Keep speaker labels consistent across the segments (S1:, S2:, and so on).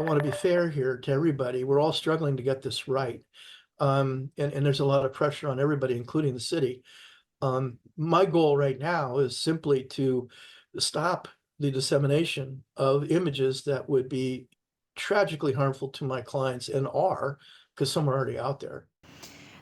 S1: I want to be fair here to everybody. We're all struggling to get this right. And there's a lot of pressure on everybody, including the city. My goal right now is simply to stop the dissemination of images that would be tragically harmful to my clients and are, because some are already out there.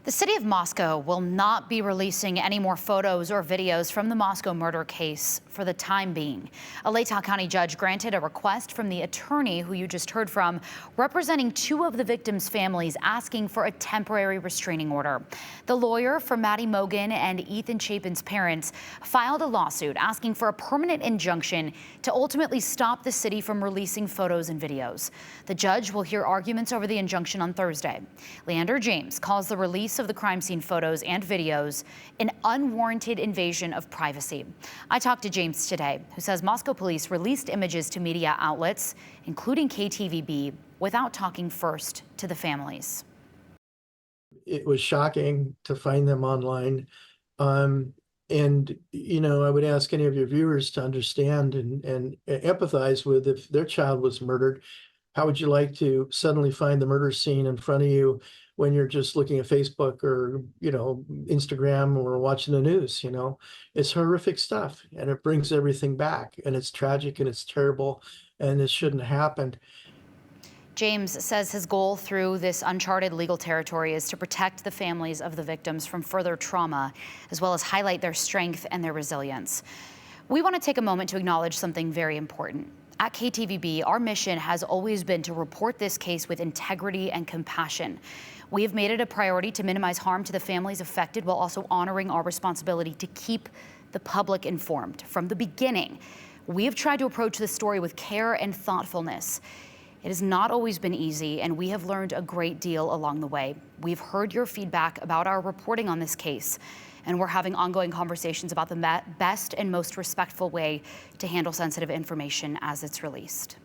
S2: The city of Moscow will not be releasing any more photos or videos from the Moscow murder case for the time being. A Latah County judge granted a request from the attorney who you just heard from, representing two of the victims' families, asking for a temporary restraining order. The lawyer for Maddie Mogen and Ethan Chapin's parents filed a lawsuit asking for a permanent injunction to ultimately stop the city from releasing photos and videos. The judge will hear arguments over the injunction on Thursday. Leander James calls the release of the crime scene photos and videos an unwarranted invasion of privacy. I talked to James today, who says Moscow police released images to media outlets, including KTVB, without talking first to the families.
S1: It was shocking to find them online. And, I would ask any of your viewers to understand and empathize with, if their child was murdered, how would you like to suddenly find the murder scene in front of you when you're just looking at Facebook or, Instagram or watching the news? It's horrific stuff, and it brings everything back, and it's tragic and it's terrible, and it shouldn't have happened.
S2: James says his goal through this uncharted legal territory is to protect the families of the victims from further trauma, as well as highlight their strength and their resilience. We want to take a moment to acknowledge something very important. At KTVB, our mission has always been to report this case with integrity and compassion. We have made it a priority to minimize harm to the families affected while also honoring our responsibility to keep the public informed. From the beginning, we have tried to approach this story with care and thoughtfulness. It has not always been easy, and we have learned a great deal along the way. We've heard your feedback about our reporting on this case, and we're having ongoing conversations about the best and most respectful way to handle sensitive information as it's released.